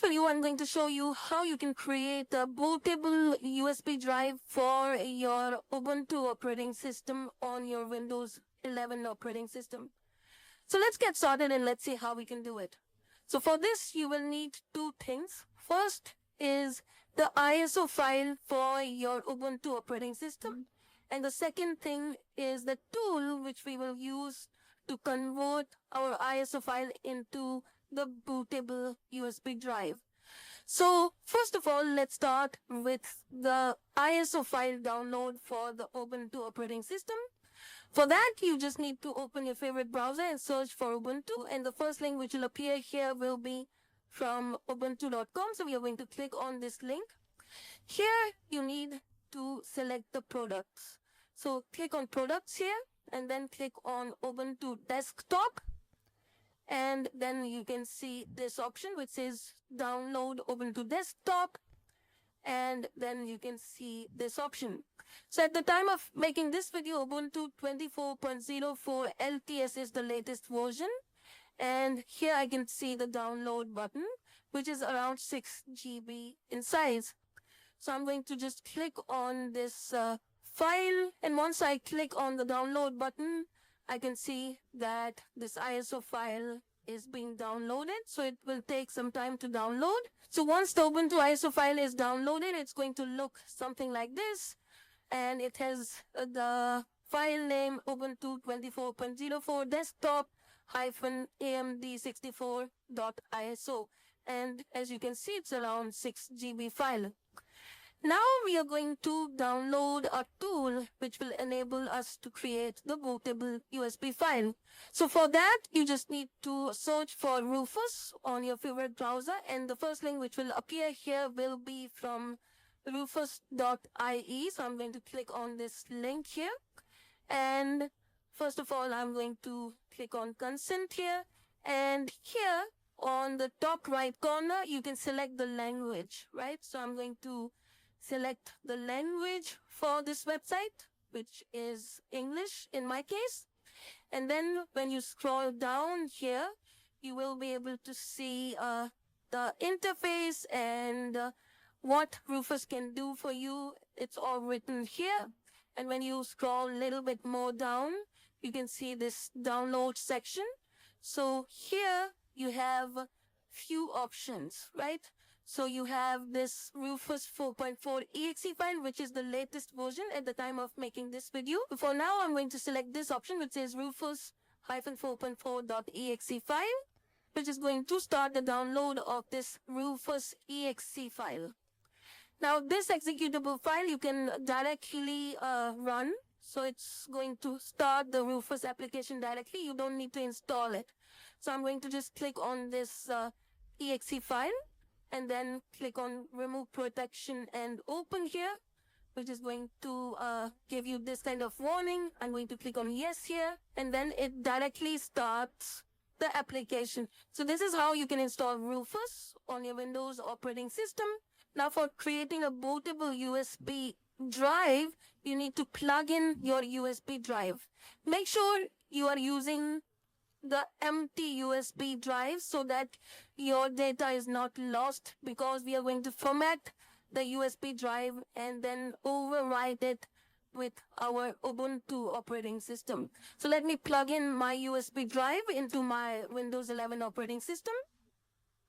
video, I'm going to show you how you can create a bootable USB drive for your Ubuntu operating system on your Windows 11 operating system. So let's get started and let's see how we can do it. So for this, you will need two things. First is the ISO file for your Ubuntu operating system. And the second thing is the tool which we will use to convert our ISO file into the bootable USB drive. So first of all, let's start with the ISO file download for the Ubuntu operating system. For that, you just need to open your favorite browser and search for Ubuntu, and the first link which will appear here will be from ubuntu.com. So we are going to click on this link. Here you need to select the products. So click on products here and then click on Ubuntu desktop, and then you can see this option which says download Ubuntu desktop, and then you can see this option. So at the time of making this video, Ubuntu 24.04 LTS is the latest version, and here I can see the download button which is around 6 GB in size. So I'm going to just click on this file, and once I click on the download button, I can see that this ISO file is being downloaded. So it will take some time to download. So once the Ubuntu ISO file is downloaded, it's going to look something like this, and it has the file name Ubuntu 24.04 desktop -amd64.iso, and as you can see, it's around 6 GB file. Now we are going to download a tool which will enable us to create the bootable USB file. So for that, you just need to search for Rufus on your favorite browser, and the first link which will appear here will be from rufus.ie. So I'm going to click on this link here, and first of all, I'm going to click on consent here, and here on the top right corner, you can select the language, right? So I'm going to select the language for this website, which is English in my case. And then when you scroll down here, you will be able to see the interface and what Rufus can do for you. It's all written here. And when you scroll a little bit more down, you can see this download section. So here you have few options, right? So you have this Rufus 4.4 exe file, which is the latest version at the time of making this video. For now, I'm going to select this option, which says Rufus-4.4.exe file, which is going to start the download of this Rufus exe file. Now, this executable file you can directly run. So it's going to start the Rufus application directly. You don't need to install it. So I'm going to just click on this exe file, and then click on remove protection and open here, which is going to give you this kind of warning. I'm going to click on yes here, and then it directly starts the application. So this is how you can install Rufus on your Windows operating system. Now for creating a bootable USB drive, you need to plug in your USB drive. Make sure you are using the empty USB drive so that your data is not lost, because we are going to format the USB drive and then overwrite it with our Ubuntu operating system. So let me plug in my USB drive into my Windows 11 operating system.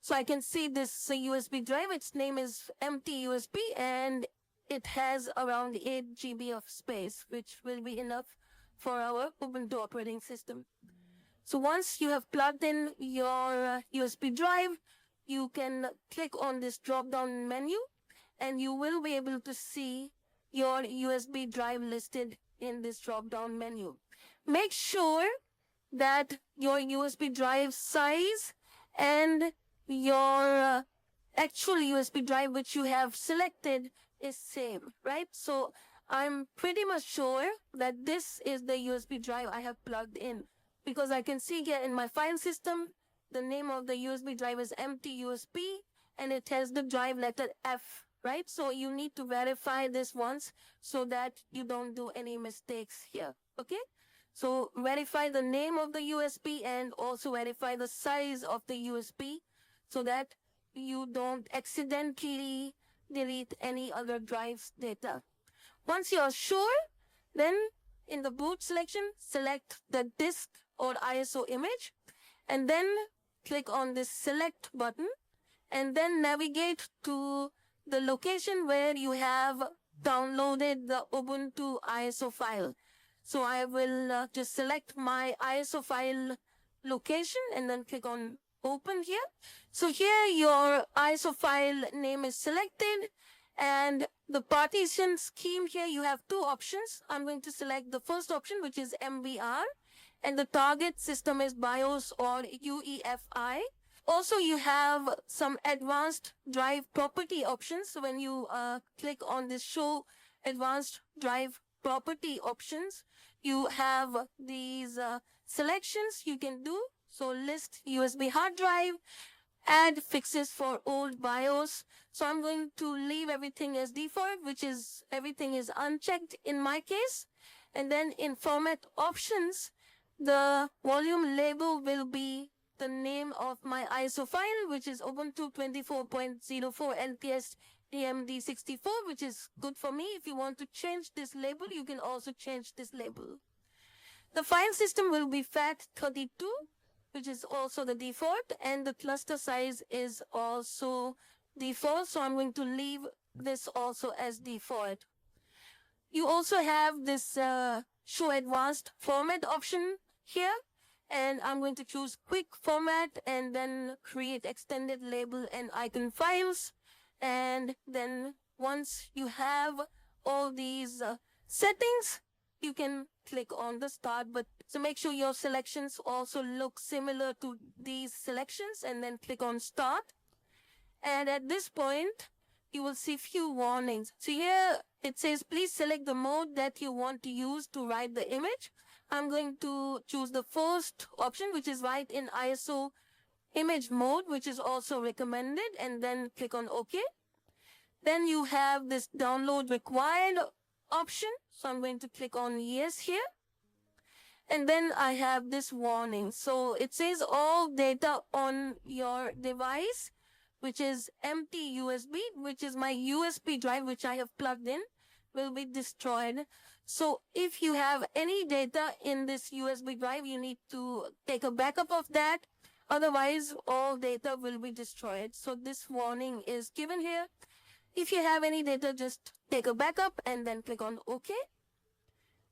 So I can see this USB drive. Its name is empty USB, and it has around 8 GB of space, which will be enough for our Ubuntu operating system. So once you have plugged in your USB drive, you can click on this drop-down menu, and you will be able to see your USB drive listed in this drop-down menu. Make sure that your USB drive size and your actual USB drive which you have selected is same, right? So I'm pretty much sure that this is the USB drive I have plugged in, because I can see here in my file system, the name of the USB drive is empty USB, and it has the drive letter F, right? So you need to verify this once so that you don't do any mistakes here, okay? So verify the name of the USB and also verify the size of the USB so that you don't accidentally delete any other drive's data. Once you're sure, then in the boot selection, select the disk or ISO image, and then click on this select button, and then navigate to the location where you have downloaded the Ubuntu ISO file. So I will just select my ISO file location and then click on open here. So here your ISO file name is selected, and the partition scheme here you have two options. I'm going to select the first option, which is MBR, and the target system is BIOS or UEFI. Also, you have some advanced drive property options. So when you click on this show advanced drive property options, you have these selections you can do. So list USB hard drive, add fixes for old BIOS. So I'm going to leave everything as default, which is everything is unchecked in my case. And then in format options, the volume label will be the name of my ISO file, which is Ubuntu 24.04 LTS DMD64, which is good for me. If you want to change this label, you can also change this label. The file system will be FAT32, which is also the default, and the cluster size is also default. So I'm going to leave this also as default. You also have this show advanced format option here, and I'm going to choose quick format and then create extended label and icon files. And then once you have all these settings, you can click on the start button. So make sure your selections also look similar to these selections, and then click on start. And at this point, you will see few warnings. So here it says, please select the mode that you want to use to write the image. I'm going to choose the first option, which is write in ISO image mode, which is also recommended, and then click on OK. Then you have this download required option. So I'm going to click on yes here. And then I have this warning. So it says all data on your device, which is empty USB, which is my USB drive, which I have plugged in, will be destroyed. So if you have any data in this USB drive, you need to take a backup of that. Otherwise, all data will be destroyed. So this warning is given here. If you have any data, just take a backup and then click on OK.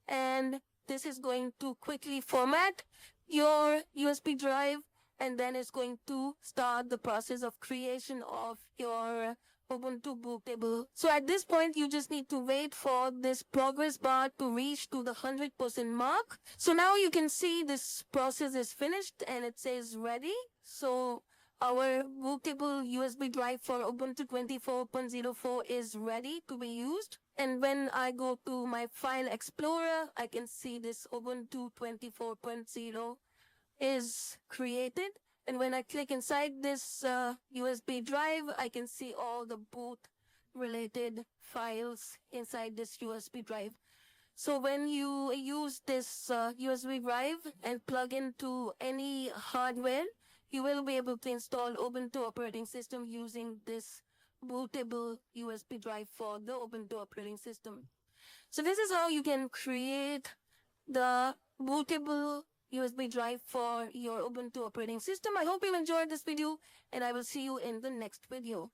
And this is going to quickly format your USB drive, and then it's going to start the process of creation of your Ubuntu bootable. So at this point, you just need to wait for this progress bar to reach to the 100% mark. So now you can see this process is finished and it says ready. So our bootable USB drive for Ubuntu 24.04 is ready to be used. And when I go to my file explorer, I can see this Ubuntu 24.0 is created. And when I click inside this USB drive, I can see all the boot related files inside this USB drive. So when you use this USB drive and plug into any hardware, you will be able to install Ubuntu operating system using this bootable USB drive for the Ubuntu operating system. So this is how you can create the bootable USB drive for your Ubuntu operating system. I hope you enjoyed this video, and I will see you in the next video.